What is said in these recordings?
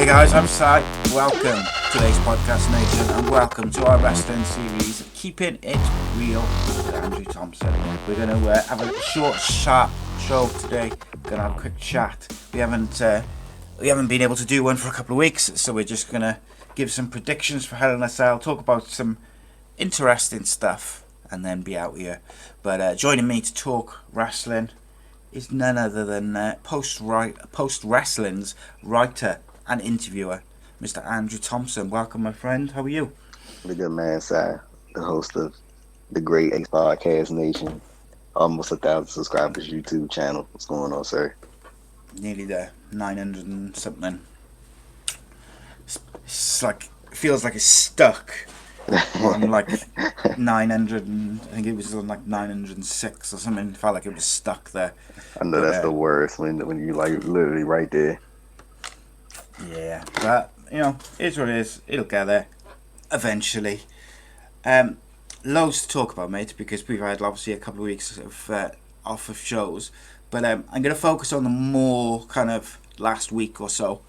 Hey guys, I'm Si. Welcome to A.C.E Podcast Nation and welcome to our wrestling series of Keepin It Real with Andrew Thompson. We're going to have a short, sharp show today. We're going to have a quick chat. We haven't been able to do one for a couple of weeks, so we're just going to give some predictions for Hell in a Cell, talk about some interesting stuff, and then be out here. But joining me to talk wrestling is none other than Post Wrestling's writer and interviewer, Mr. Andrew Thompson. Welcome, my friend. How are you? The good man, Si, the host of the great A.C.E Podcast Nation. Almost 1,000 subscribers YouTube channel. What's going on, sir? Nearly there, 900 and something. It's like, it feels like it's stuck on like 900 and I think it was on like 906 or something. It felt like it was stuck there. I know that's the worst when you like literally right there. Yeah, but you know, it's what it is. It'll get there eventually. Loads to talk about, mate, because we've had obviously a couple of weeks of off of shows. But I'm going to focus on the more kind of last week or so,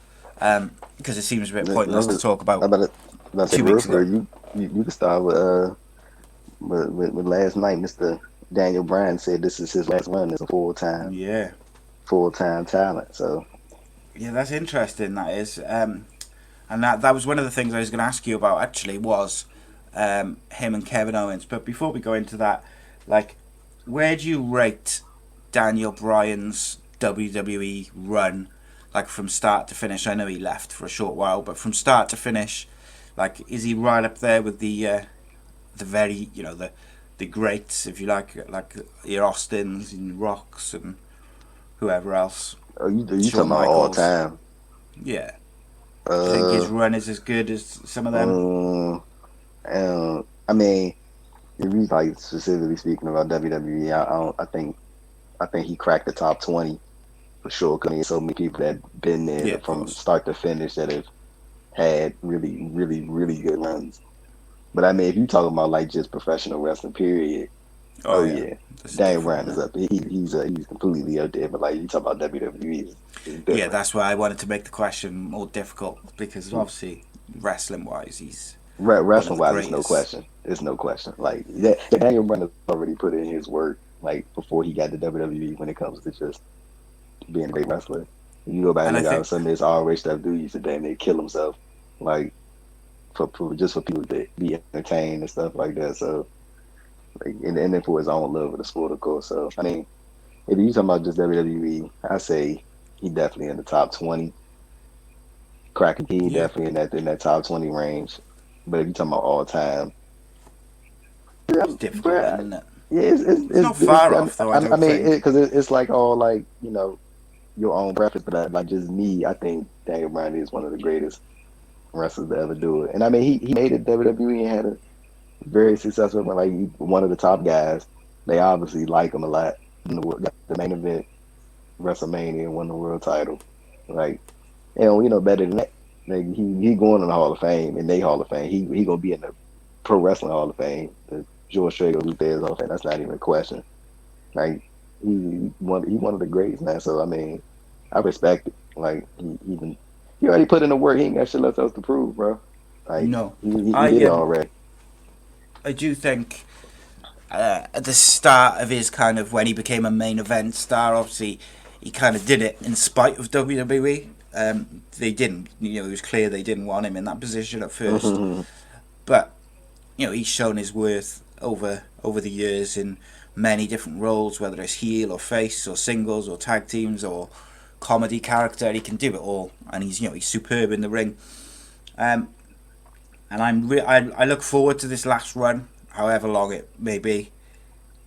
because it seems a bit pointless to talk about. About 2 weeks ago. You can start with last night. Mr. Daniel Bryan said this is his last run as a full time talent. So. Yeah, that's interesting. That is, and that was one of the things I was going to ask you about. Actually, was him and Kevin Owens. But before we go into that, like, where do you rate Daniel Bryan's WWE run, like from start to finish? I know he left for a short while, but from start to finish, like, is he right up there with the very, you know, the greats, if you like your Austins and Rocks and whoever else? Oh, you talking about all time? Yeah. Do you think his run is as good as some of them? I mean, if you like specifically speaking about WWE, I think he cracked the top 20 for sure. Because there's so many people that been there from start to finish that have had really, really, really good runs. But I mean, if you talking about like just professional wrestling, period. Oh yeah. Daniel Bryan is up. He's completely up there. But like you talk about WWE, yeah, that's why I wanted to make the question more difficult because obviously wrestling wise, he's wrestling wise. There's no question. There's no question. Like Daniel Bryan has already put in his work like before he got to WWE when it comes to just being a great wrestler. You go back and look at some of this all-rich stuff. Dude used to damn near kill himself, like for people to be entertained and stuff like that. So. Like, and then for his own love of the sport, of course. So, I mean, if you're talking about just WWE, I say he definitely in the top 20. Cracking Key definitely in that top 20 range. But if you're talking about all time, it's difficult, isn't it? Yeah, it's not far off, though. I mean, because it's like all like, you know, your own preference. But like just me, I think Daniel Bryan is one of the greatest wrestlers to ever do it. And I mean, he made it WWE and had a very successful, like one of the top guys. They obviously like him a lot. Got the main event, WrestleMania, won the world title. Like, you know better than that. Like he going in the Hall of Fame, in they Hall of Fame. He gonna be in the Pro Wrestling Hall of Fame. The George Traeger Luther's Hall of Fame. That's not even a question. Like he one of the greats, man. So I mean, I respect it. Like he already put in the work. He ain't got shit left else to prove, bro. Like no, he did it already. I do think at the start of his kind of when he became a main event star, obviously he kind of did it in spite of WWE. They didn't, you know, it was clear they didn't want him in that position at first. But you know, he's shown his worth over the years in many different roles, whether it's heel or face or singles or tag teams or comedy character. He can do it all, and he's superb in the ring. And I look forward to this last run, however long it may be,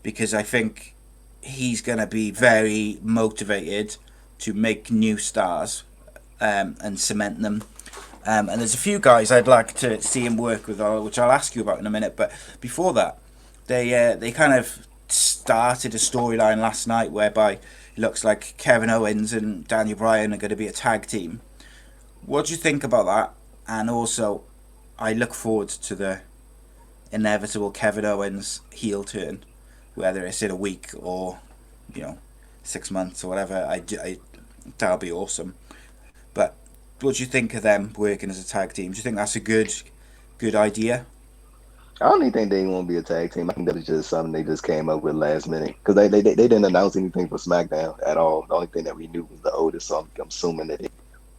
because I think he's going to be very motivated to make new stars and cement them. And there's a few guys I'd like to see him work with, which I'll ask you about in a minute. But before that, they kind of started a storyline last night whereby it looks like Kevin Owens and Daniel Bryan are going to be a tag team. What do you think about that? And also, I look forward to the inevitable Kevin Owens heel turn, whether it's in a week or 6 months or whatever. That'll be awesome. But what do you think of them working as a tag team? Do you think that's a good idea? I don't even think they won't be a tag team. I think that was just something they just came up with last minute because they didn't announce anything for SmackDown at all. The only thing that we knew was the Otis, so I'm assuming that they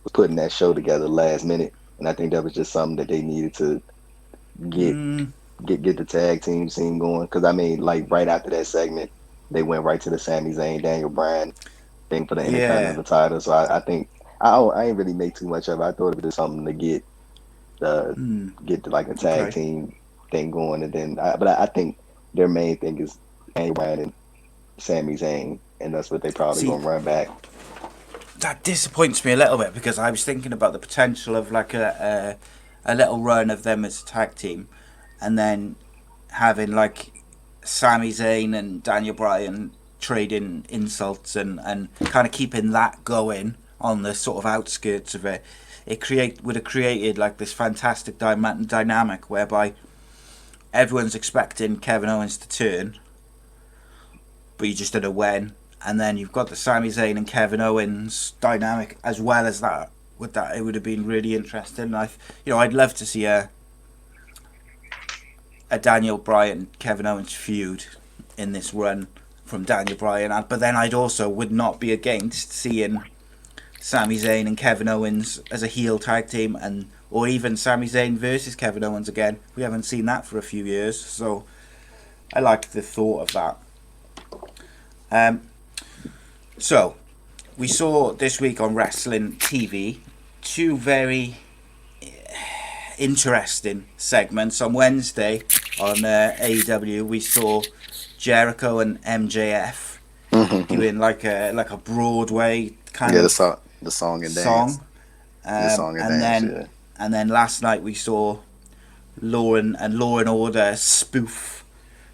was putting that show together last minute, and I think that was just something that they needed to get Mm, get the tag team scene going. Because I mean, like right after that segment, they went right to the Sami Zayn Daniel Bryan thing for the yeah. Intercontinental title. So I think I ain't really make too much of it. I thought it was just something to the Mm, like a tag okay. team thing going, and then but I think their main thing is Daniel Bryan and Sami Zayn, and that's what they probably See, gonna run back. that disappoints me a little bit because I was thinking about the potential of like a little run of them as a tag team, and then having like Sami Zayn and Daniel Bryan trading insults and kind of keeping that going on the sort of outskirts of it. It would have created like this fantastic dynamic whereby everyone's expecting Kevin Owens to turn, but you just don't know when. And then you've got the Sami Zayn and Kevin Owens dynamic as well as that. With that, it would have been really interesting. I'd love to see a Daniel Bryan Kevin Owens feud in this run from Daniel Bryan, but then I'd also would not be against seeing Sami Zayn and Kevin Owens as a heel tag team, and or even Sami Zayn versus Kevin Owens again. We haven't seen that for a few years, so I like the thought of that. So we saw this week on Wrestling TV two very interesting segments. On Wednesday on AEW, we saw Jericho and MJF doing like a Broadway kind Yeah, of the song and dance, song, the song and and dance. then Yeah, and then last night we saw Law and Order spoof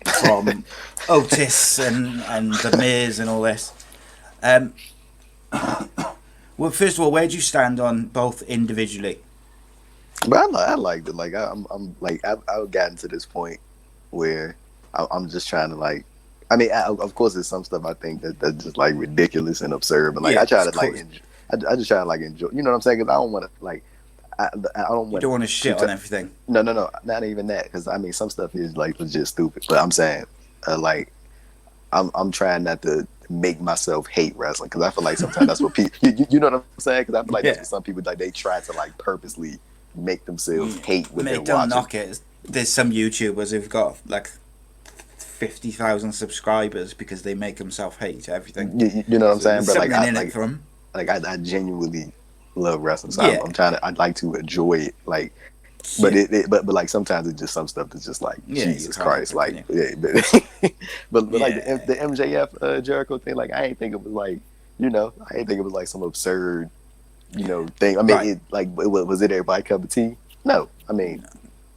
from Otis and the Miz and all this. Um, well, first of all, where do you stand on both individually? but I liked it. Like I'm like I've gotten to this point where I'm just trying to like. I mean, of course, there's some stuff I think that's just like ridiculous and absurd, but like Yeah, I try of to like course. enjoy, I just try to like enjoy. You know what I'm saying? Because I don't want to like I don't You want don't want to to. shit on everything. No, not even that. Because I mean, some stuff is like legit stupid. But I'm saying, like, I'm trying not to make myself hate wrestling because I feel like sometimes that's what people. You know what I'm saying? Because I feel like that's Yeah. what some people like. They try to like purposely make themselves Yeah. hate what they're Mate, don't watching. knock it. There's some YouTubers who've got like 50,000 subscribers because they make themselves hate everything. You know what I'm So saying? there's But like something in it for them. I genuinely love wrestling. So Yeah. I'm trying to. I'd like to enjoy it. Like but Yeah. but like sometimes it's just some stuff that's just like Yeah, you Jesus can't help Christ, it, can like you? yeah, but like Yeah. the MJF Jericho thing, like I ain't think it was like I ain't think it was like some absurd thing. I mean, Right. was it everybody cup of tea? No, I mean,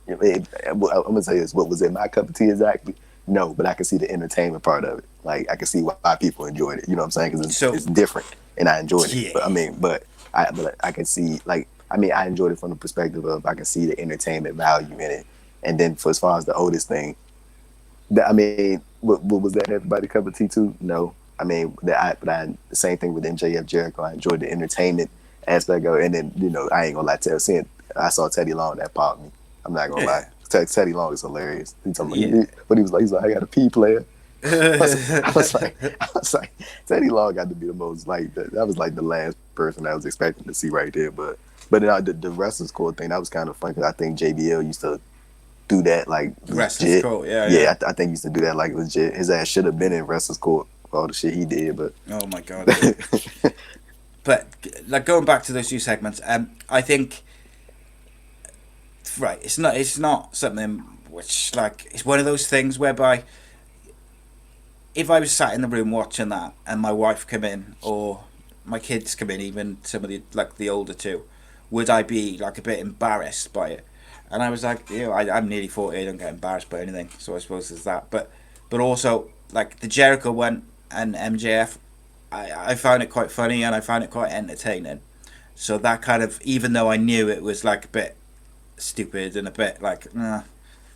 I'm gonna say this: what was it my cup of tea exactly? No, but I can see the entertainment part of it. Like I can see why people enjoyed it. You know what I'm saying? Because So, it's different, and I enjoyed it. yeah. But I mean, but I can see like I mean I enjoyed it from the perspective of I can see the entertainment value in it. And then for as far as the Otis thing, I mean, what was that everybody cup of tea too? No, I mean the same thing with MJF Jericho. I enjoyed the entertainment aspect of it, and then I ain't gonna lie, seeing I saw Teddy Long that popped me. I'm not gonna lie, Yeah. Teddy Long is hilarious. He told me, Yeah. but he was like, I got a P player. I was like, Teddy Long got to be the most like that was like the last person I was expecting to see right there. But then the wrestling score thing that was kind of fun because I think JBL used to do that like Wrestler's legit. court, yeah, Yeah, yeah. I think he used to do that like legit. His ass should have been in wrestling court for all the shit he did, but Oh my god, yeah. But like going back to those two segments, I think right, it's not something which like it's one of those things whereby if I was sat in the room watching that and my wife come in or my kids come in, even some of the older two, would I be like a bit embarrassed by it? And I was like, I'm nearly 40, I don't get embarrassed by anything, so I suppose there's that. But also like the Jericho one and MJF, I found it quite funny and I found it quite entertaining. So that kind of, even though I knew it was like a bit stupid and a bit like, nah,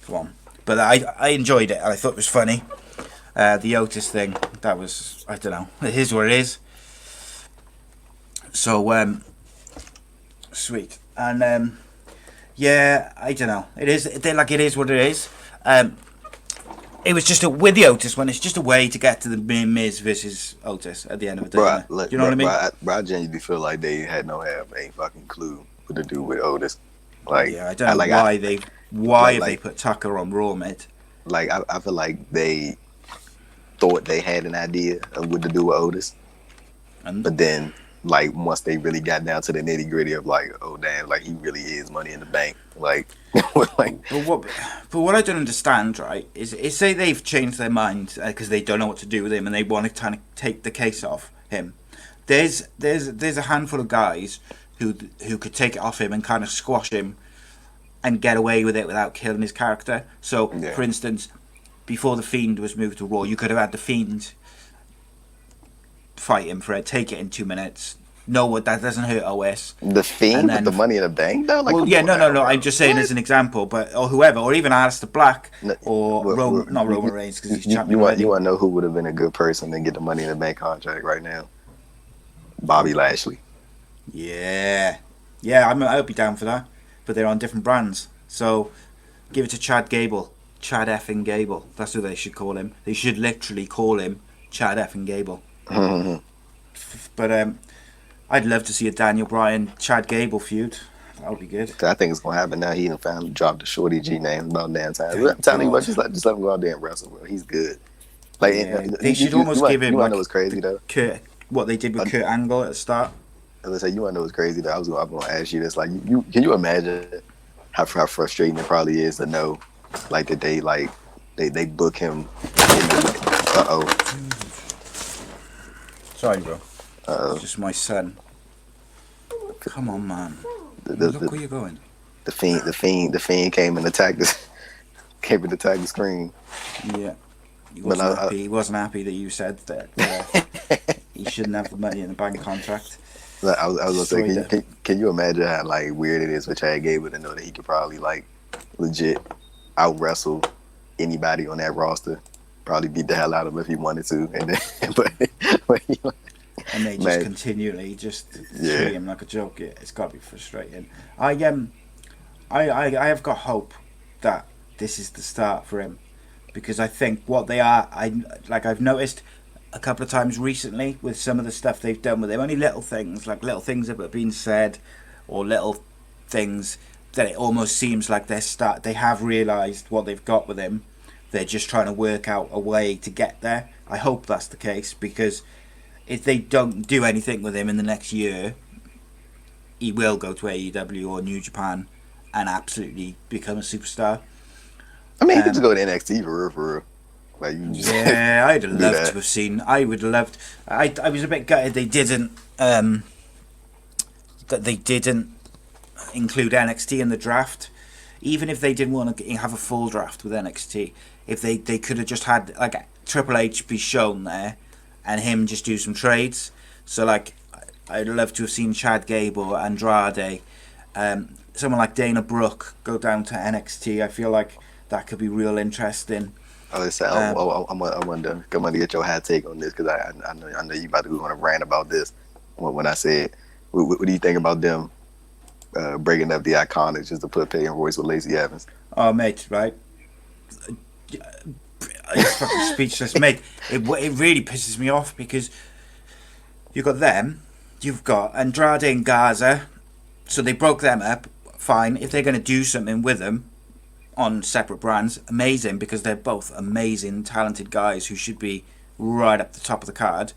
come on. But I enjoyed it and I thought it was funny. The Otis thing, that was, I don't know, it is what it is. So Sweet. And yeah, I don't know. It is what it is. It was just with the Otis one. It's just a way to get to the Miz versus Otis at the end of the day. Bro, Do you know what I mean? Bro, I genuinely feel like they had a fucking clue what to do with Otis. Like, yeah, I don't know why they put Tucker on Raw, mate. Like, I feel like they thought they had an idea of what to do with Otis, but then, like, once they really got down to the nitty gritty of like, oh damn, like he really is Money in the Bank, like, like. But what I don't understand, right, is say they've changed their mind because they don't know what to do with him and they want to kind of take the case off him. There's a handful of guys who could take it off him and kind of squash him and get away with it without killing his character. So, for instance, before the Fiend was moved to Raw, you could have had the Fiend fight him for it, take it in 2 minutes. No, that doesn't hurt OS. The Fiend with the Money in the Bank, though. Like, well, yeah, no. I'm just saying as an example, or whoever, or even Aleister Black, or not Roman Reigns because he's champion. You want to know who would have been a good person to get the Money in the Bank contract right now? Bobby Lashley. Yeah, I'd be down for that, but they're on different brands. So give it to Chad Gable. Chad effing Gable. That's what they should call him. They should literally call him Chad effing Gable. But I'd love to see a Daniel Bryan Chad Gable feud. That would be good. I think it's gonna happen now. He done finally dropped the Shorty G name about damn time. I'm telling you what, just let him go out there and wrestle, bro. He's good. Like, they should almost give him. You wanna know what's crazy though? What they did with Kurt Angle at the start. As I say, you wanna know what's crazy though? I'm gonna ask you this. Like, can you imagine how frustrating it probably is to know, like, that they book him. Sorry, bro. It's just my son. Come on, man. Look where you're going. The fiend came and attacked the screen. Yeah. He wasn't happy that you said that he shouldn't have the Money in the Bank contract. I was gonna say, can you imagine how like weird it is for Chad Gable to know that he could probably like legit out wrestle anybody on that roster, probably beat the hell out of him if he wanted to, and then but and they just continually just treat him like a joke. Yeah, it's got to be frustrating. I have got hope that this is the start for him, because I think what they are, I've noticed a couple of times recently with some of the stuff they've done with him, only little things that have been said, or little things that it almost seems like they have realised what they've got with him. They're just trying to work out a way to get there. I hope that's the case, because if they don't do anything with him in the next year, he will go to AEW or New Japan and absolutely become a superstar. I mean, he could just go to NXT for real. Like, you just I'd have loved to have seen. I would have loved. I was a bit gutted they didn't include NXT in the draft. Even if they didn't want to have a full draft with NXT, if they could have just had like Triple H be shown there, and him just do some trades. So like, I'd love to have seen Chad Gable, Andrade, someone like Dana Brooke go down to NXT. I feel like that could be real interesting. I wanted to get your hot take on this, because I know you about to go on a rant about this. When I said, what do you think about them breaking up the Iconics just to put Peyton Royce with Lacey Evans? Oh, mate, right? It's fucking speechless, mate. It really pisses me off, because you've got them, you've got Andrade and Garza, so they broke them up. Fine, if they're going to do something with them on separate brands, amazing, because they're both amazing, talented guys who should be right up the top of the card.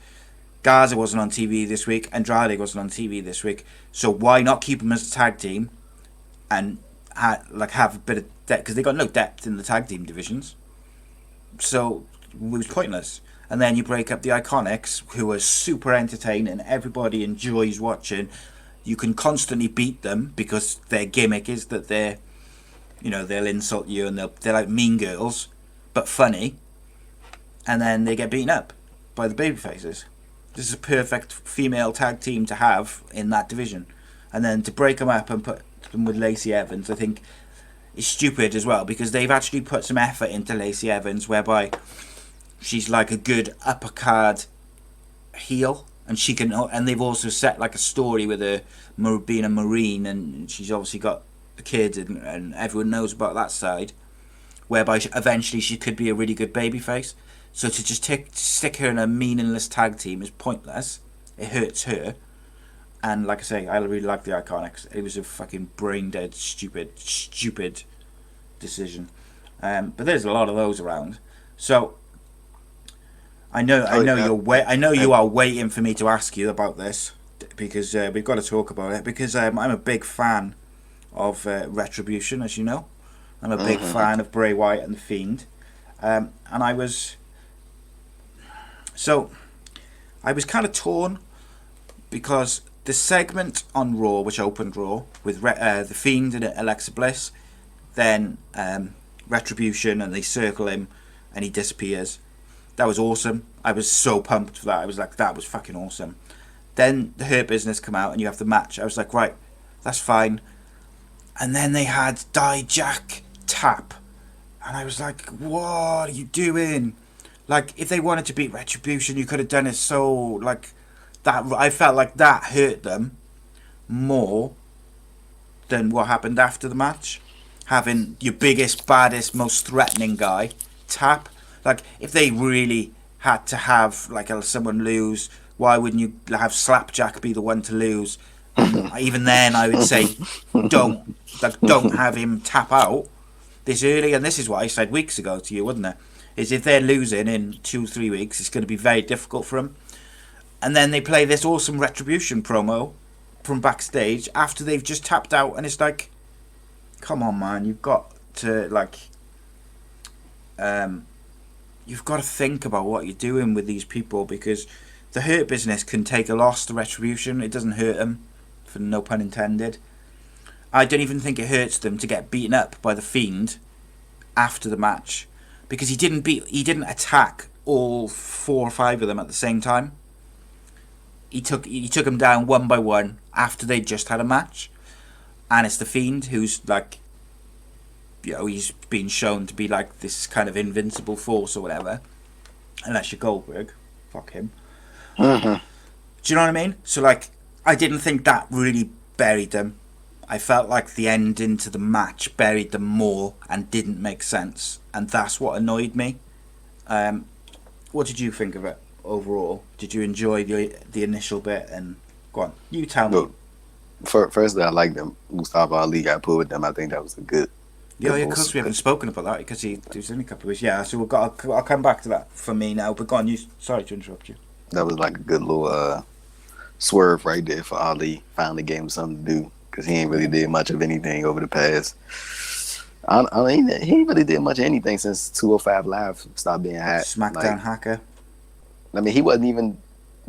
Garza wasn't on TV this week, Andrade wasn't on TV this week, so why not keep them as a tag team and have a bit of depth, because they got no depth in the tag team divisions, so it was pointless. And then you break up the Iconics, who are super entertaining, everybody enjoys watching. You can constantly beat them because their gimmick is that they'll insult you, and they're like mean girls, but funny. And then they get beaten up by the babyfaces. This is a perfect female tag team to have in that division. And then to break them up and put them with Lacey Evans, I think is stupid as well, because they've actually put some effort into Lacey Evans, whereby she's like a good upper card heel, and she can, and they've also set like a story with her being a Marine, and she's obviously got a kid, and everyone knows about that side, whereby eventually she could be a really good babyface. So to just stick her in a meaningless tag team is pointless. It hurts her. And like I say, I really like the Iconics. It was a fucking brain dead, stupid decision. But there's a lot of those around. So I know you are waiting for me to ask you about this, because we've got to talk about it, because I'm a big fan of Retribution, as you know. I'm a big fan of Bray Wyatt and the Fiend, and I was kind of torn, because the segment on Raw, which opened Raw with the Fiend and Alexa Bliss, then Retribution, and they circle him and he disappears. That was awesome. I was so pumped for that. I was like, that was fucking awesome. Then the Hurt Business come out and you have the match. I was like, right, that's fine. And then they had Dijak tap. And I was like, what are you doing? Like, if they wanted to beat Retribution, you could have done it so, like, that. I felt like that hurt them more than what happened after the match. Having your biggest, baddest, most threatening guy tap. Like, if they really had to have, like, someone lose, why wouldn't you have Slapjack be the one to lose? Even then, I would say, don't have him tap out this early. And this is what I said weeks ago to you, wasn't it? Is if they're losing in 2-3 weeks, it's going to be very difficult for them. And then they play this awesome Retribution promo from backstage after they've just tapped out, and it's like, come on, man, you've got to, like, you've got to think about what you're doing with these people, because the Hurt Business can take a loss to Retribution. It doesn't hurt them, for no pun intended. I don't even think it hurts them to get beaten up by the Fiend after the match, because he didn't attack all 4 or 5 of them at the same time. He took them down one by one after they just had a match, and it's the Fiend who's like, you know, he's been shown to be like this kind of invincible force or whatever. Unless you're Goldberg, fuck him. Do you know what I mean? So like, I didn't think that really buried them. I felt like the ending to the match buried them more and didn't make sense, and that's what annoyed me. What did you think of it overall? Did you enjoy the initial bit? And go on, you tell me. Look, firstly, I like them. Mustafa Ali got put with them. I think that was a good. Yeah, because we haven't spoken about that, because he was in a couple of weeks. Yeah, so I'll come back to that for me now. But go on, sorry to interrupt you. That was like a good little swerve right there for Ali. Finally gave him something to do, because he ain't really did much of anything over the past. I mean, he ain't really did much of anything since 205 Live stopped being hacked. SmackDown hacker. I mean, he wasn't even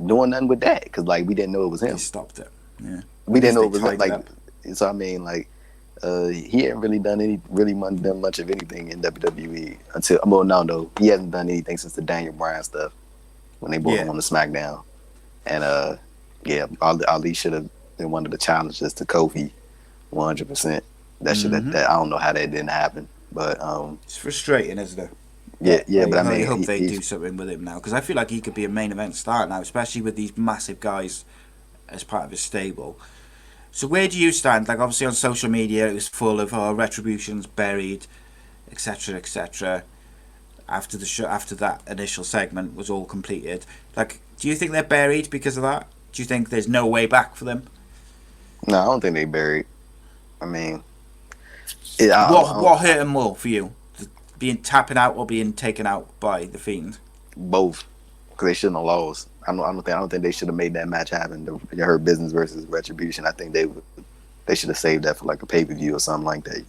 doing nothing with that, because like we didn't know it was him. He stopped it. Yeah, we didn't know it was him. Like, so I mean, like, he hadn't really done much of anything in WWE until, well, no, he hasn't done anything since the Daniel Bryan stuff when they brought him on the SmackDown, and Ali should have been one of the challengers to Kofi, 100%. That I don't know how that didn't happen, but it's frustrating, isn't it? Yeah, but I mean, I hope they do something with him now, because I feel like he could be a main event star now, especially with these massive guys as part of his stable. So where do you stand? Like, obviously on social media it was full of Retribution's buried, etc., etc. After the show, after that initial segment was all completed. Like, do you think they're buried because of that? Do you think there's no way back for them? No, I don't think they buried. I mean, what hurt them more for you? Being tapping out or being taken out by the Fiend? Both, because they shouldn't have lost. I don't think they should have made that match happen. The Hurt Business versus Retribution. I think they should have saved that for like a pay-per-view or something like that.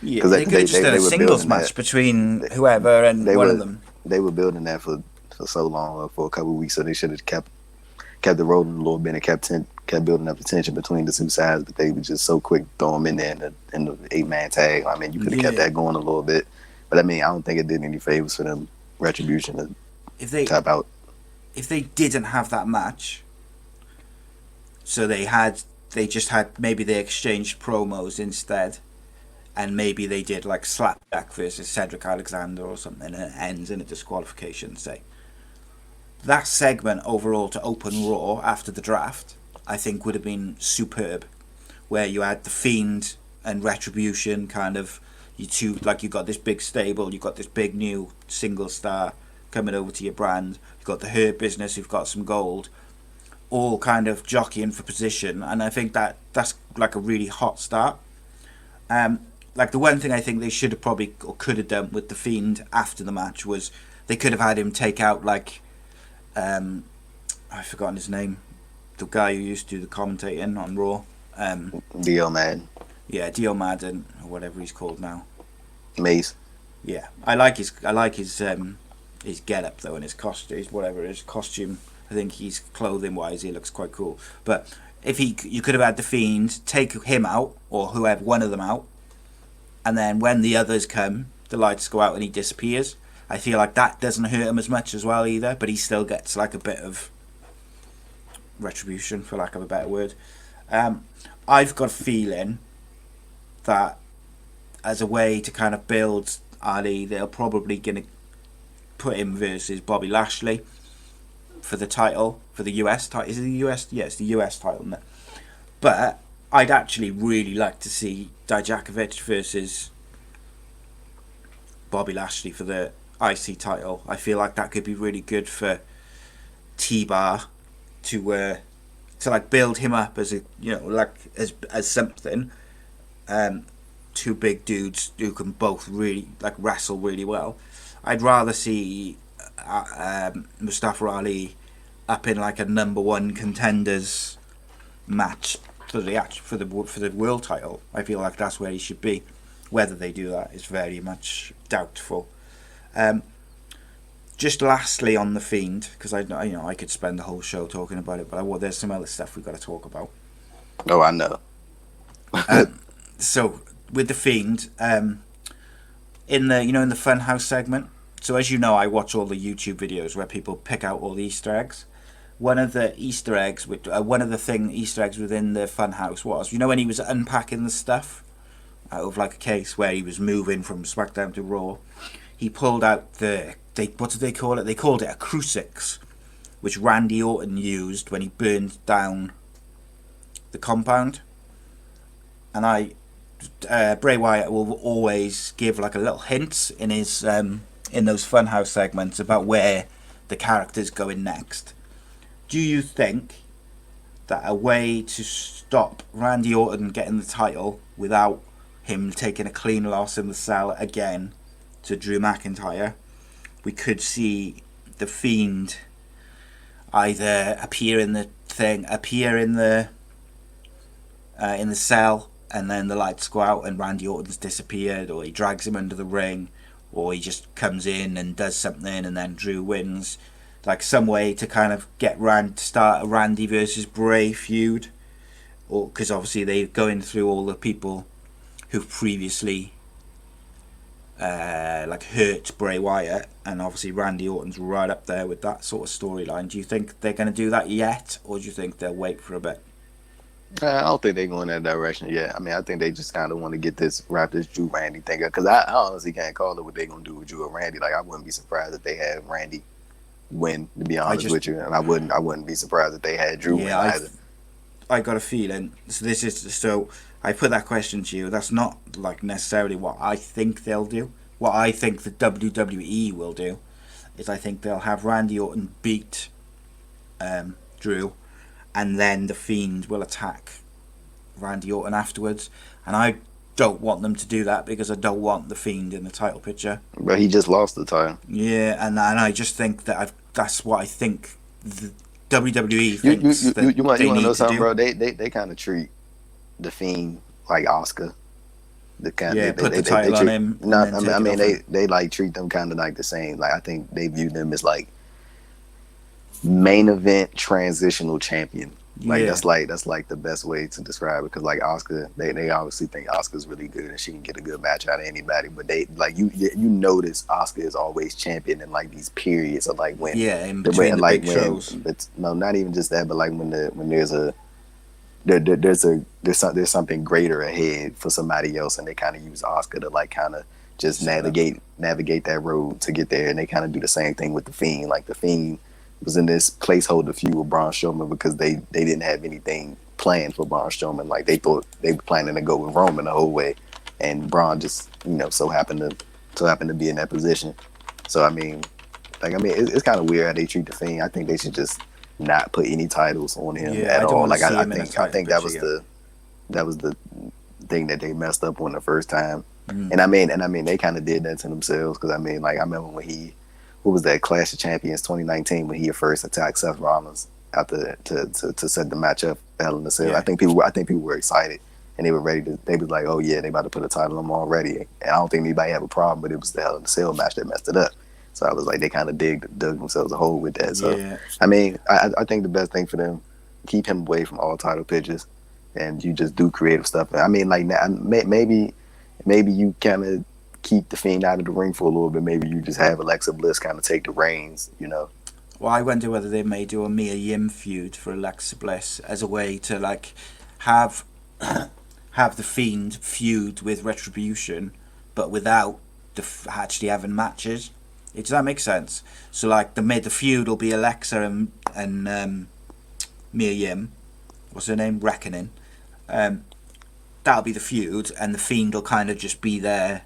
They could have just done a singles match between whoever and one of them. They were building that for so long, for a couple of weeks, so they should have kept it rolling a little bit and kept building up the tension between the two sides. But they were just so quick to throw them in there in the 8-man tag. I mean, you could have kept that going a little bit, but I mean, I don't think it did any favors for them, Retribution, to tap out. If they didn't have that match, so they exchanged promos instead, and maybe they did like Slapjack versus Cedric Alexander or something, and it ends in a disqualification, say. that segment overall to open Raw after the draft, I think would have been superb. Where you had the Fiend and Retribution kind of, you two, like you got this big stable, you got this big new single star coming over to your brand, you've got the Hurt Business who've got some gold, all kind of jockeying for position, and I think that's like a really hot start. Like the one thing I think they should have probably or could have done with the Fiend after the match was they could have had him take out like I've forgotten his name, the guy who used to do the commentating on Raw. Dio Madden. Yeah, Dio Madden or whatever he's called now. Mace. Yeah, I like his get up though and his costume, whatever his costume. I think he's clothing wise he looks quite cool. But if you could have had the Fiend take him out or whoever, one of them out, and then when the others come, the lights go out and he disappears. I feel like that doesn't hurt him as much as well either, but he still gets like a bit of retribution, for lack of a better word. I've got a feeling that as a way to kind of build Ali, they're probably going to put him versus Bobby Lashley for the title, for the US title. Is it the US? Yeah, it's the US title, isn't it? But I'd actually really like to see Dijakovic versus Bobby Lashley for the IC title. I feel like that could be really good for T-Bar to like build him up as a, you know, like as something. Two big dudes who can both really like wrestle really well. I'd rather see Mustafa Ali up in like a number one contenders match for the world title. I feel like that's where he should be. Whether they do that is very much doubtful. Just lastly on the Fiend, because I could spend the whole show talking about it, but there's some other stuff we've got to talk about. Oh, I know. So with the Fiend, in the Funhouse segment. So as you know, I watch all the YouTube videos where people pick out all the Easter eggs. One of the Easter eggs within the Funhouse was, when he was unpacking the stuff out of like a case where he was moving from SmackDown to Raw, he pulled out what did they call it? They called it a crucifix, which Randy Orton used when he burned down the compound. And Bray Wyatt will always give like a little hint in his in those Funhouse segments about where the character's going next. Do you think that a way to stop Randy Orton getting the title without him taking a clean loss in the cell again to Drew McIntyre, we could see the Fiend either appear in the cell, and then the lights go out and Randy Orton's disappeared, or he drags him under the ring, or he just comes in and does something and then Drew wins. Like some way to kind of start a Randy versus Bray feud, or because obviously they're going through all the people who've previously hurt Bray Wyatt, and obviously Randy Orton's right up there with that sort of storyline. Do you think they're going to do that yet, or do you think they'll wait for a bit? I don't think they're going that direction yet. I mean, I think they just kind of want to wrap this Drew Randy thing up, because I honestly can't call it what they're going to do with Drew and Randy. Like, I wouldn't be surprised if they had Randy win, to be honest with you, and I wouldn't be surprised if they had Drew win either. I got a feeling. So I put that question to you. That's not like necessarily what I think they'll do. What I think the WWE will do is I think they'll have Randy Orton beat Drew, and then the Fiend will attack Randy Orton afterwards. And I don't want them to do that because I don't want the Fiend in the title picture. But he just lost the title. Yeah, and I just think that that's what I think the WWE thinks you want to know something, do. bro? They kind of treat the Fiend like Oscar. Put the title on him. No, I mean they like treat them kind of like the same. Like, I think they view them as like main event transitional champion. Like, that's like the best way to describe it, because like Oscar, they obviously think Oscar's really good and she can get a good match out of anybody. But they like you notice Oscar is always champion in like these periods of like when in between the big shows. No, not even just that, but like when there's something greater ahead for somebody else, and they kind of use Oscar to like kind of just navigate that road to get there. And they kind of do the same thing with the Fiend. Like, the Fiend was in this placeholder feud with Braun Strowman because they didn't have anything planned for Braun Strowman. Like they thought they were planning to go with Roman the whole way, and Braun just so happened to be in that position. So it's kind of weird how they treat the Fiend. I think they should just not put any titles on him at I don't all. want to Like see him in a I title think picture, that was the thing that they messed up on the first time. Mm. And they kind of did that to themselves because I remember when what was that Clash of Champions 2019 when he first attacked Seth Rollins after to set the match up Hell in a Cell. Yeah. I think people were excited and they were ready to. They was like, oh yeah, they about to put a title on him already. And I don't think anybody had a problem, but it was the Hell in a Cell match that messed it up. So I was like, they kind of dug themselves a hole with that. So Yeah. I think the best thing for them, keep him away from all title pitches, and you just do creative stuff. I mean, like maybe you kind of keep the Fiend out of the ring for a little bit. Maybe you just have Alexa Bliss kind of take the reins, Well, I wonder whether they may do a Mia Yim feud for Alexa Bliss as a way to like have the Fiend feud with Retribution, but without actually having matches. Does that make sense? So like the feud will be Alexa and Mia Yim. What's her name? Reckoning. That'll be the feud, and the Fiend will kind of just be there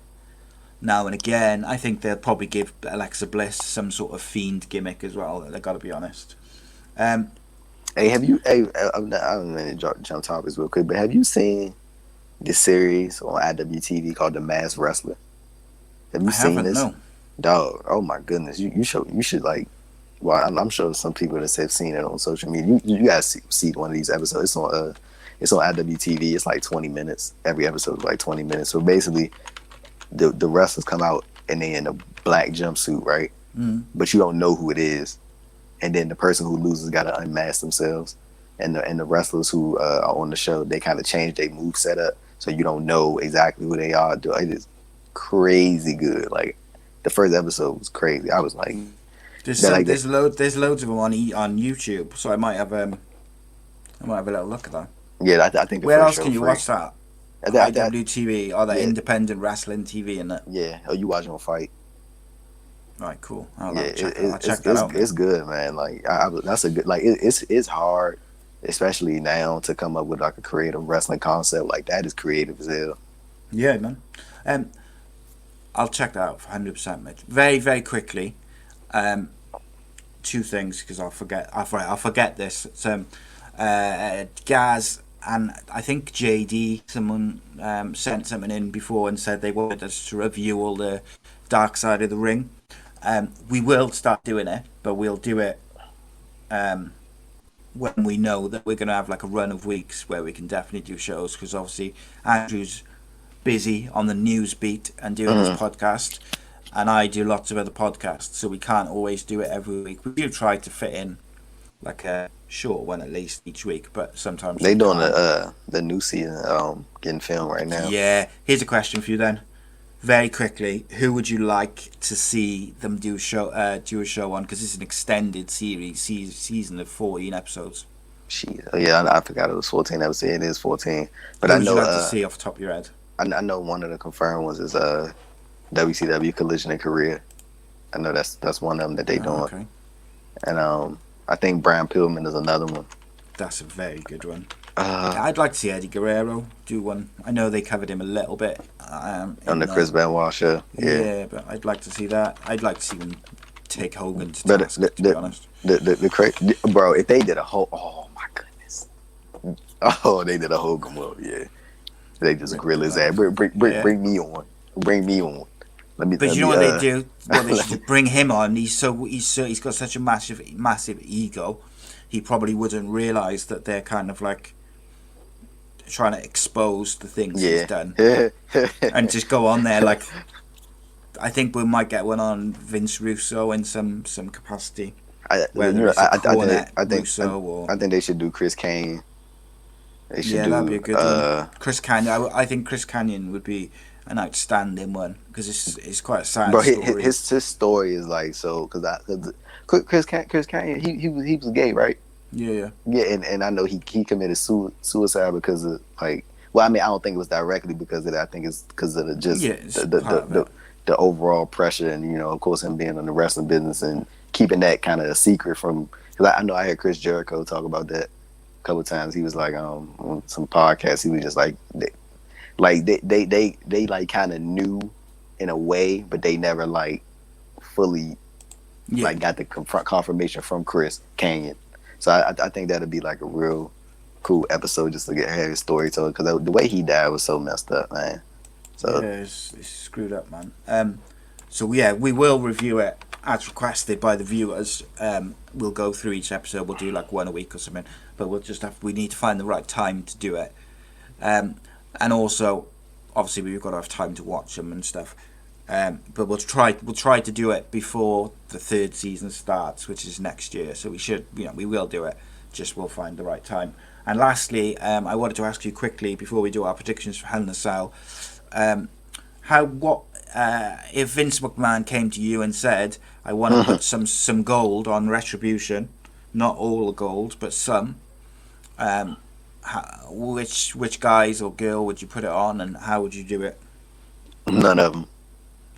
now and again. I think they'll probably give Alexa Bliss some sort of Fiend gimmick as well. They got to be honest. Hey, have you? Hey, I'm gonna jump topics real quick, but have you seen this series on IWTV called The Masked Wrestler? Have you seen haven't, this? no. Dog, oh my goodness, you should like. Well, I'm sure some people that have seen it on social media. You guys see one of these episodes. It's on IWTV. It's like 20 minutes. Every episode is like 20 minutes. So basically, the wrestlers come out and they in a black jumpsuit, right? Mm. But you don't know who it is, and then the person who loses got to unmask themselves, and the wrestlers who are on the show, they kind of change their move setup, so you don't know exactly who they are. It is crazy good. Like the first episode was crazy. I was like, there's loads of them on YouTube, so I might have a little look at that. yeah, I think. Where else can you watch that? IWTV IWTV or the independent wrestling TV and that. Yeah. Oh, you watching a fight? Right, cool. I'll check that out. It's good, man. Like that's a good. Like it's hard, especially now, to come up with like a creative wrestling concept like that. Is creative as hell. Yeah, man. I'll check that out 100%, mate. Very, very quickly. Two things because I'll forget this. It's Gaz and I think JD. Someone sent something in before and said they wanted us to review all the Dark Side of the Ring. We will start doing it, but we'll do it when we know that we're going to have like a run of weeks where we can definitely do shows, because obviously Andrew's busy on the news beat and doing his podcast, and I do lots of other podcasts, so we can't always do it every week. We do try to fit in like a short one at least each week, but sometimes they doing the new season getting filmed right now. Yeah, here's a question for you then. Very quickly, who would you like to see them do a show on? Because it's an extended series, season of 14 episodes. Yeah, I forgot it was 14 episodes. It is 14. But who I know would you like to see off the top of your head? I know one of the confirmed ones is WCW Collision in Korea. I know that's one of them that they doing. Okay. And I think Brian Pillman is another one. That's a very good one. I'd like to see Eddie Guerrero do one. I know they covered him a little bit on the Chris Benoit show. Yeah, but I'd like to see that. I'd like to see them take Hogan to task, to be honest. Bro, if they did a whole, oh my goodness, they did a Hogan move, yeah. They just grill his ass. Bring me on. But you know what they do? What they should bring him on. He's got such a massive ego. He probably wouldn't realize that they're kind of like trying to expose the things he's done, and just go on there. Like, I think we might get one on Vince Russo in some capacity. I think they should do Chris Kanyon. That'd be a good one. Chris Kanyon. I think Chris Kanyon would be an outstanding one because it's quite a sad story. His story is like so because Chris Kanyon he was gay, right? Yeah, and I know he committed suicide because of like, well, I mean, I don't think it was directly because of that. I think it's because of the overall pressure, and of course him being in the wrestling business and keeping that kind of a secret from. Because I know I heard Chris Jericho talk about that a couple of times. He was like on some podcasts. He was just like they like kind of knew in a way, but they never like fully Yeah. like got the confirmation from Chris Canyon. So I think that'd be like a real cool episode just to get his story told, because the way he died was so messed up, man. So Yeah, it's screwed up, man. So yeah, we will review it as requested by the viewers. We'll go through each episode. We'll do like one a week or something, but we need to find the right time to do it. And also, obviously, we've got to have time to watch them and stuff. But we'll try to do it before the third season starts, which is next year. So we will do it. Just we'll find the right time. And lastly, I wanted to ask you quickly before we do our predictions for Hell in a Cell, if Vince McMahon came to you and said, "I want to put some gold on Retribution, not all the gold, but some," which guys or girl would you put it on, and how would you do it? none of them.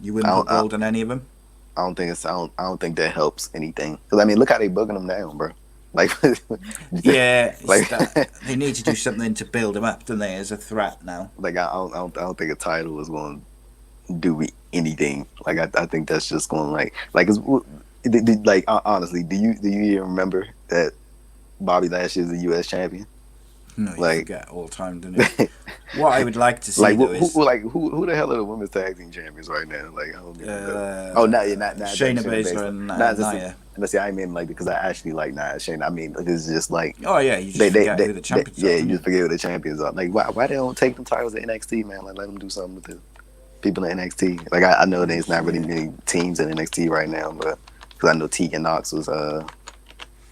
You wouldn't put gold on any of them? I don't think I don't think that helps anything. Because I mean, look how they booking them down, bro. Like, yeah, like they need to do something to build them up, don't they, as a threat now? Like I don't think a title is going to do anything. Like I think that's just going like honestly, do you even remember that Bobby Lashley is the U.S. champion? No, you like, forget all the time, don't you? What I would like to see like though is who the hell are the women's tag team champions right now? Like I don't even know. Not Shayna Baszler and Nia. Let's see, I mean like because I actually like Nia Shayna. I mean it's just like oh yeah, you just forget who the champions are. Yeah, you just forget who the champions are. Like why they don't take them titles to NXT, man? Like let them do something with the people in NXT. Like I know there's not really many teams in NXT right now, but because I know Tegan Knox was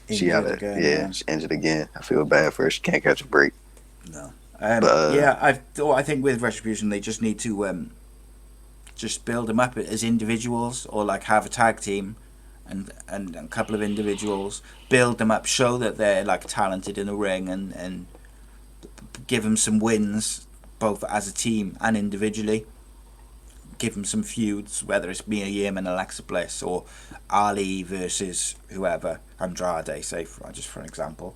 she injured again. I feel bad for her. She can't catch a break. No. I think with Retribution they just need to just build them up as individuals, or like have a tag team and a couple of individuals, build them up, show that they're like talented in the ring, and give them some wins both as a team and individually. Give them some feuds, whether it's Mia Yim and Alexa Bliss, or Ali versus whoever, Andrade, say just for an example,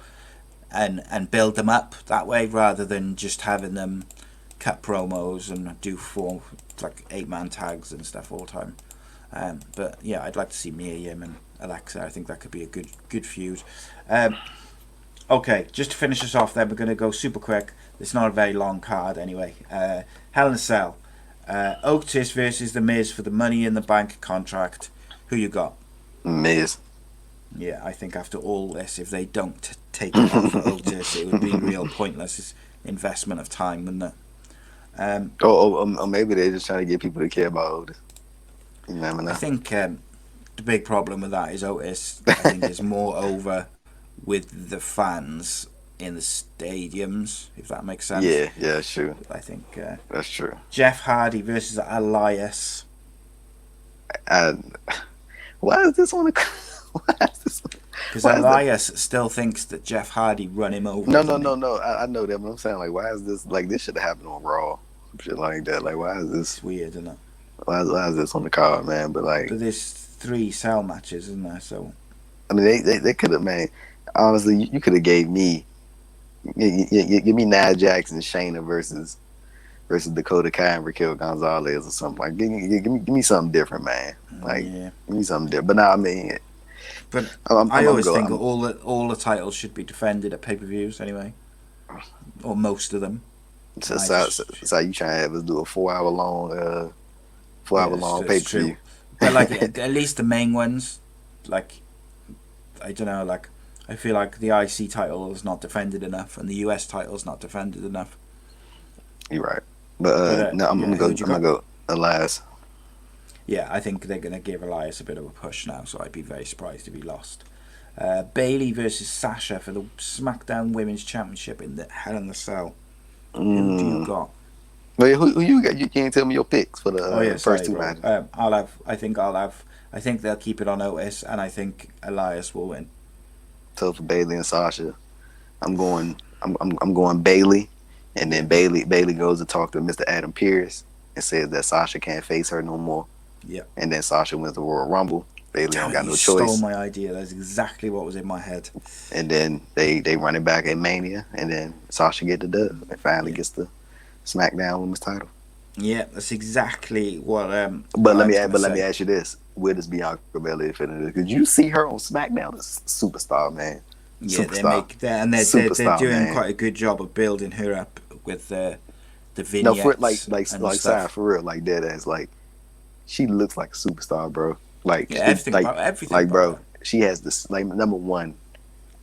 and build them up that way, rather than just having them cut promos and do 8-man tags and stuff all the time. But yeah, I'd like to see Mia Yim and Alexa. I think that could be a good feud. Okay, just to finish us off, then we're going to go super quick. It's not a very long card anyway. Hell in a Cell. Otis versus The Miz for the Money in the Bank contract. Who you got? Miz. Yeah, I think after all this, if they don't take it off for Otis, it would be real pointless. It's investment of time, wouldn't it? Or maybe they're just trying to get people to care about Otis. You never know. I think the big problem with that is Otis, I think, is more over with the fans in the stadiums, if that makes sense. Yeah, sure. I think that's true. Jeff Hardy versus Elias. Why is this on? Because Elias still thinks that Jeff Hardy run him over. No. I know that, but I'm saying, like, why is this? Like, this should have happened on Raw, some shit like that. Like, why is this? It's weird, isn't it? Why is this on the card, man? But there's 3 cell matches, isn't there? So, I mean, they could have, man. Honestly, you could have gave me, give me Nia Jackson, Shayna versus Dakota Kai and Raquel Gonzalez or something. Like, give me something different, man. Like, give me something different. But now, I mean. But I always think all the titles should be defended at pay-per-views anyway, or most of them. So you trying to have us do a 4-hour long pay-per-view? But like at least the main ones, like I don't know, like I feel like the IC title is not defended enough, and the US title is not defended enough. You're right, but no, I'm gonna go Elias. Yeah, I think they're going to give Elias a bit of a push now, so I'd be very surprised if he lost. Bayley versus Sasha for the SmackDown Women's Championship in the Hell in a Cell. Who do you got? Wait, who you got? You can't tell me your picks for the first 2 matches. I think they'll keep it on Otis, and I think Elias will win. So for Bayley and Sasha, I'm going Bayley, and then Bayley goes to talk to Mr. Adam Pearce and says that Sasha can't face her no more. Yeah. And then Sasha wins the Royal Rumble. Bailey Damn don't it, got you no stole choice. my idea. That's exactly what was in my head. And then they run it back at Mania, and then Sasha get the dub and finally gets the SmackDown Women's title. Yeah, that's exactly what But I was going to let me say. ask you this: where does Bianca Belair fit in this? Because you see her on SmackDown, as superstar, man, Yeah, superstar, they're superstar, doing man. quite a good job of building her up with the No, for vignettes and side stuff. for real, like dead ass, like she looks like a superstar, bro. Like Yeah, it, everything about bro, her. she has this like number one.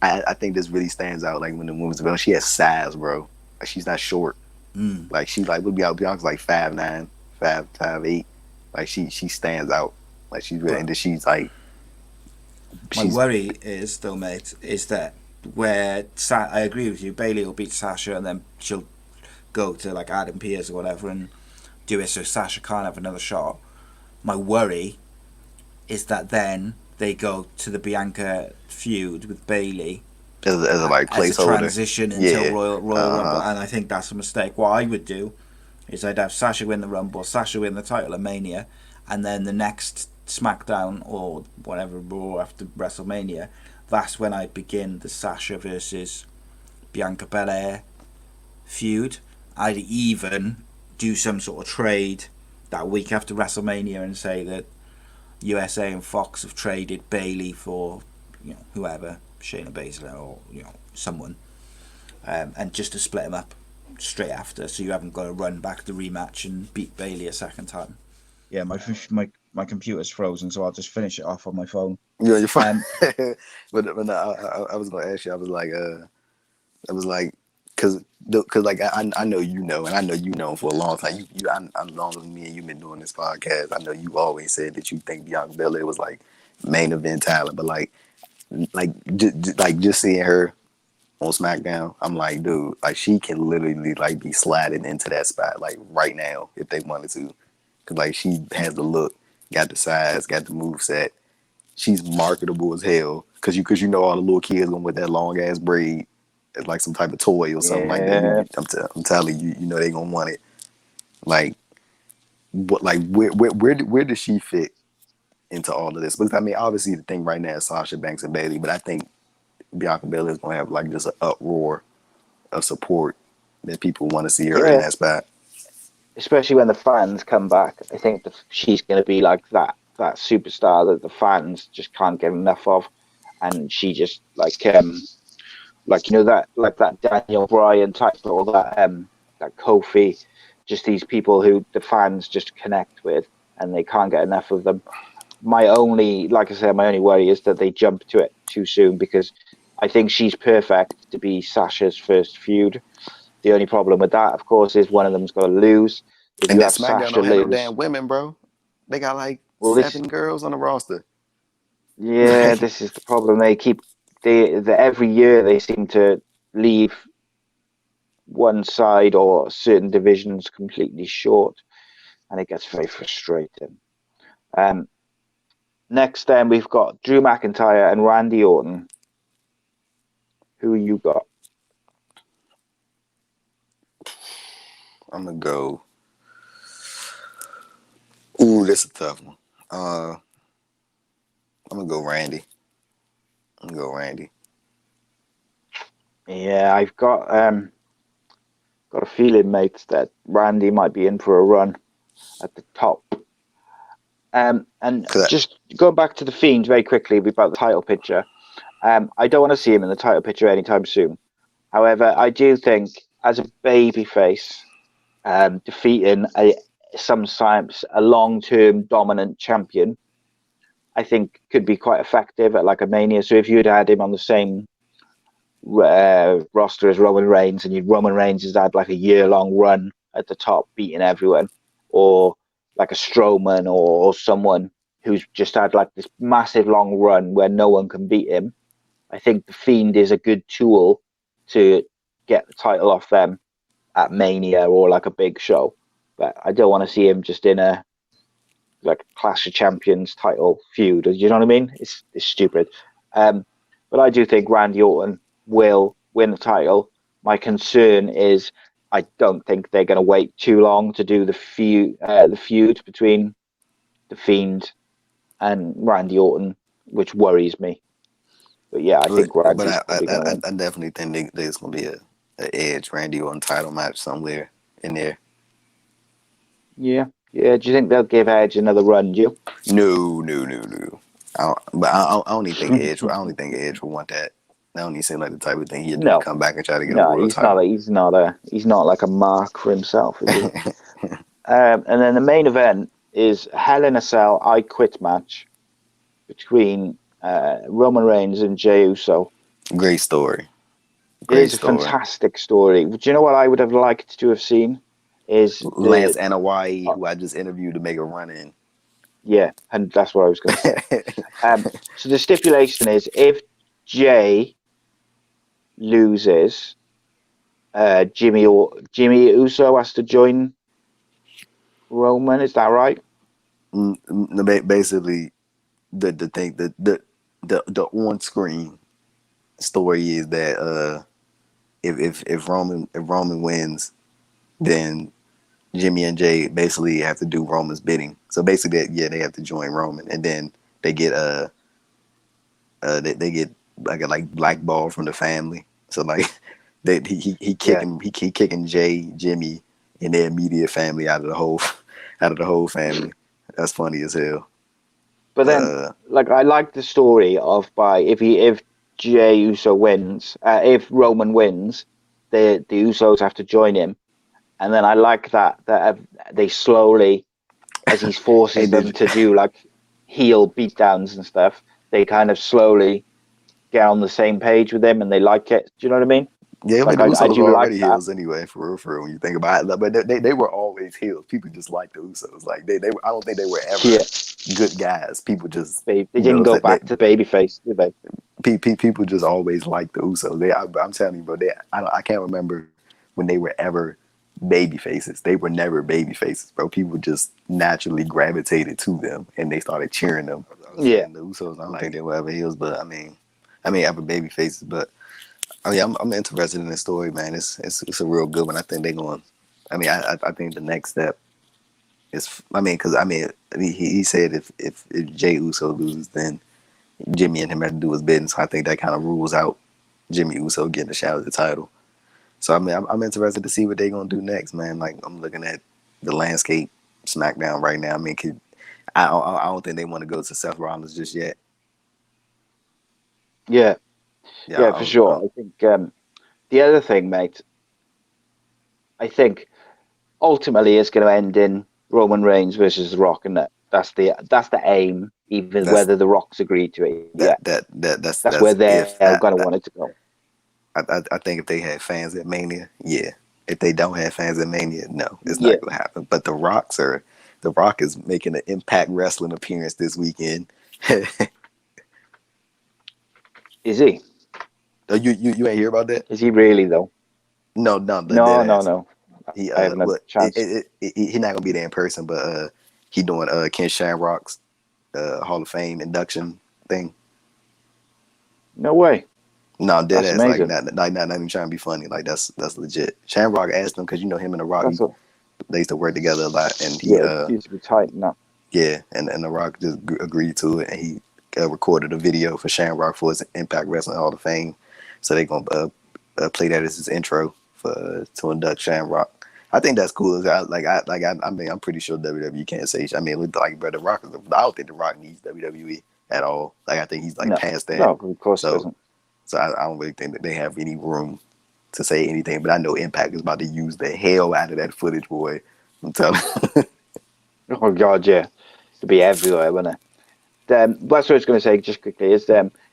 I think this really stands out. Like when the women's belt, she has size, bro. Like she's not short. Mm. Like she like would be out. Bianca's like 5'9", 5'8". Like she stands out. Like she's really, But and then she's like my she's worry is, though, mate, is that I agree with you. Bailey will beat Sasha, and then she'll go to like Adam Pearce or whatever and do it so Sasha can't have another shot. My worry is that then they go to the Bianca feud with Bailey as a like as a placeholder. transition until Yeah. Royal Rumble, Uh huh. and I think that's a mistake. What I would do is I'd have Sasha win the Rumble, Sasha win the title at Mania, and then the next SmackDown or whatever Raw after WrestleMania, that's when I begin the Sasha versus Bianca Belair feud. I'd even do some sort of trade that week after WrestleMania and say that USA and Fox have traded Bailey for whoever, Shayna Baszler or someone, and just to split them up straight after, so you haven't got to run back the rematch and beat Bailey a second time. Yeah, my computer's frozen, so I'll just finish it off on my phone. Yeah, you're fine. Um, But no, I was gonna ask you. I was like, cause like I know you know, and I know you know for a long time. I'm longer than me and you've been doing this podcast. I know you always said that you think Bianca Belair was like main event talent, but like just seeing her on SmackDown, I'm like, dude, like she can literally like be sliding into that spot like right now if they wanted to, cause like she has the look, got the size, got the move set. She's marketable as hell, cause you know all the little kids going with that long ass braid, it's like some type of toy or something like that. yeah, I'm telling you, you know they gonna want it. Like, what? Like, where does she fit into all of this? Because I mean, obviously the thing right now is Sasha Banks and Bailey, but I think Bianca Belair is gonna have like just an uproar of support that people want to see her in yeah. that spot. Especially when the fans come back, I think that she's going to be like that superstar that the fans just can't get enough of, and she just like that like that Daniel Bryan type or that Kofi, just these people who the fans just connect with and they can't get enough of them. My only, like I said, my only worry is that they jump to it too soon, because I think she's perfect to be Sasha's first feud. The only problem with that, of course, is one of them's got to lose. If And you that have SmackDown Sasha don't have no lose, damn women, bro. They got like well, 7 girls on the roster. yeah, this is the problem. They every year they seem to leave one side or certain divisions completely short, and it gets very frustrating. Um, Next, then we've got Drew McIntyre and Randy Orton. Who you got? I'm gonna go. Ooh, that's a tough one. I'm gonna go Randy. I'm gonna go Randy. Yeah, I've got a feeling, mates, that Randy might be in for a run at the top. And Cause just going back to the Fiend very quickly about the title picture. I don't want to see him in the title picture anytime soon. However, I do think as a babyface, defeating sometimes a long-term dominant champion, I think could be quite effective at like a Mania. So if you'd had him on the same roster as Roman Reigns, and Roman Reigns has had like a year-long run at the top, beating everyone, or like a Strowman or someone who's just had like this massive long run where no one can beat him, I think the Fiend is a good tool to get the title off them at Mania or like a big show. But I don't want to see him just in a like Clash of Champions title feud. You know what I mean? It's stupid. But I do think Randy Orton will win the title. My concern is I don't think they're going to wait too long to do the feud between the Fiend and Randy Orton, which worries me. But yeah, I think Randy's probably going to win. I definitely think there's going to be a Edge Randy Orton title match somewhere in there. Yeah. Do you think they'll give Edge another run, do you? No. I only think Edge. I only think Edge will want that. That don't even seem like the type of thing he'd do to come back and try to get a world title. He's not like a mark for himself, is he? And then the main event is Hell in a Cell I Quit match between Roman Reigns and Jey Uso. Great story. It is a fantastic story. Do you know what I would have liked to have seen? Is Lance Anoa'i, who I just interviewed to make a run in. Yeah, and that's what I was going to say. So the stipulation is if Jey loses, Jimmy Uso has to join Roman. Is that right? Basically, the thing the on screen story is that if Roman wins, then Jimmy and Jey basically have to do Roman's bidding. So basically, they have to join Roman, and then they get they get like blackballed from the family. So like he kicking Jey, Jimmy, and their immediate family out of the whole family. That's funny as hell. But then, like, I like the story of if Jey Uso wins, if Roman wins, the Usos have to join him. And then I like that they slowly, as he forces them to do like heel beatdowns and stuff, they kind of slowly get on the same page with him, and they like it. Do you know what I mean? Yeah, like, the Usos were already heels anyway, for real, when you think about it. But they were always heels. People just like the Usos. Like they I don't think they were ever good guys. People just they didn't go back to babyface, did they? People just always liked the Usos. I'm telling you, bro. I can't remember when they were ever baby faces. They were never baby faces, bro. People just naturally gravitated to them and they started cheering them. Yeah, the Usos, I don't think they were ever heels, but I mean ever baby faces. But I'm interested in this story, man. It's a real good one. I think they're going. I think the next step is. Because he said if Jey Uso loses, then Jimmy and him have to do his bidding. So I think that kind of rules out Jimmy Uso getting a shot at the title. So I'm interested to see what they're gonna do next, man. Like I'm looking at the landscape SmackDown right now. I don't think they want to go to Seth Rollins just yet. Yeah, for sure. I think the other thing, mate. I think ultimately it's going to end in Roman Reigns versus The Rock, and that's the aim. Even whether The Rock's agreed to it, that's where they're going to want it to go. I think if they had fans at Mania, yeah. If they don't have fans at Mania, no, it's not going to happen. But The Rock is making an Impact Wrestling appearance this weekend. Is he? Oh, you ain't hear about that? Is he really though? No. I haven't had a chance. He's not gonna be there in person, but he doing Ken Shamrock's Hall of Fame induction thing. No way. No, dead ass. Like not even trying to be funny. Like that's legit. Shamrock asked him because him and The Rock they used to work together a lot, and he used to be tight now. Yeah, and The Rock just agreed to it, and he recorded a video for Shamrock for his Impact Wrestling Hall of Fame. So they're gonna play that as his intro to induct Shamrock. I think that's cool. I'm pretty sure WWE can't say. Bro, The Rock I don't think The Rock needs WWE at all. Like I think he's past that. No, of course he doesn't. So I don't really think that they have any room to say anything. But I know Impact is about to use the hell out of that footage, boy. I'm telling you. Oh God, yeah, it'll be everywhere, won't it? That's what I was going to say just quickly is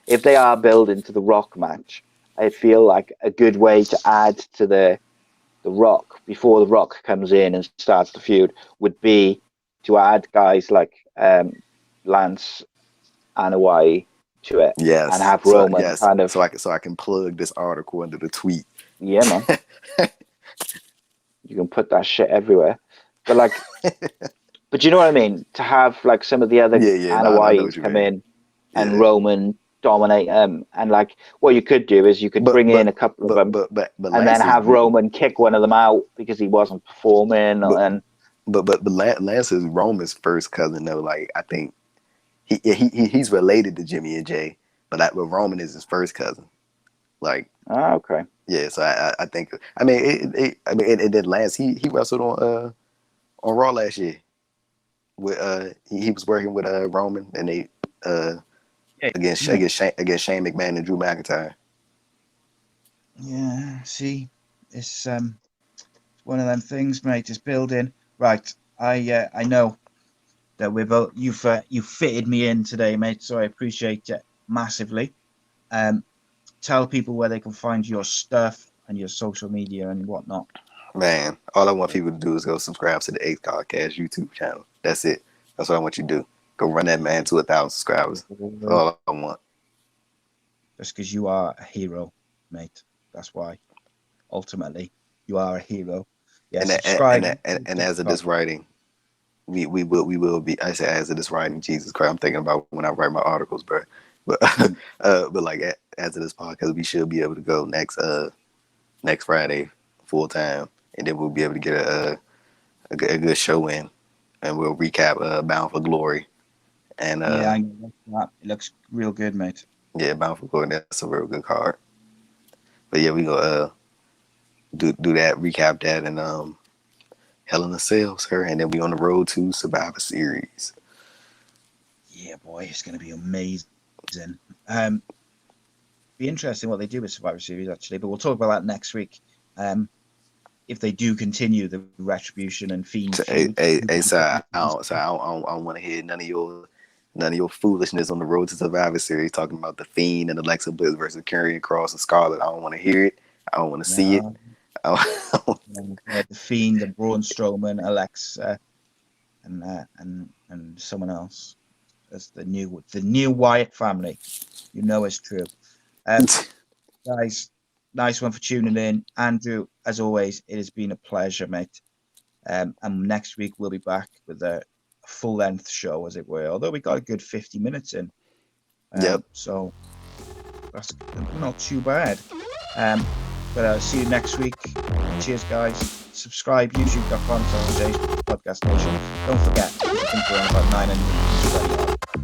if they are building to the Rock match, I feel like a good way to add to the Rock before the Rock comes in and starts the feud would be to add guys like Lance Anoa'i to it, yes, and have Roman kind of so I can plug this article into the tweet. Yeah, man, you can put that shit everywhere, but but you know what I mean? To have like some of the other Anoa'i's come in and Roman dominate them, and what you could do is you could bring in a couple of them, and then have Roman kick one of them out because he wasn't performing. But Lance is Roman's first cousin though. Like I think he's related to Jimmy and Jay, but Roman is his first cousin. Like, Okay. yeah. So I think I mean it didn't last. He wrestled on Raw last year with he was working with Roman, and they against Shane McMahon and Drew McIntyre. Yeah, see, it's one of them things, mate. It's building. Right, I know that we've you fitted me in today, mate. So I appreciate it massively. Tell people where they can find your stuff and your social media and whatnot. Man, all I want people to do is go subscribe to the A.C.E Podcast YouTube channel. That's it. That's what I want you to do. Go run that man to 1,000 subscribers. That's all I want. Just because you are a hero, mate. That's why. Ultimately, you are a hero. Yeah, subscribe. And as of this writing, we will be. I say as of this writing, Jesus Christ, I'm thinking about when I write my articles, bro. But but like as of this podcast, we should be able to go next Friday full time, and then we'll be able to get a good show in, and we'll recap Bound for Glory. And yeah, it looks real good, mate. Yeah, Bound for Glory. That's a real good card. But yeah, we go do that, recap that, and Hell in a Cell, sir, and then we on the road to Survivor Series. Yeah, boy, it's gonna be amazing. Be interesting what they do with Survivor Series actually, but we'll talk about that next week. If they do continue the Retribution and Fiend. So, I don't want to hear none of your foolishness on the road to Survivor Series talking about the Fiend and Alexa Bliss versus Karrion Kross and Scarlett. I don't want to hear it. I don't want to see it. The Fiend and Braun Strowman, Alexa, and someone else as the new Wyatt family. You know it's true. Guys, nice one for tuning in. Andrew, as always, it has been a pleasure, mate. And next week we'll be back with a full-length show, as it were. Although we got a good 50 minutes in. Yep. So that's not too bad. But I'll see you next week. Cheers, guys. Subscribe, youtube.com/A.C.E Podcast Nation. Don't forget, I think we're on about 920.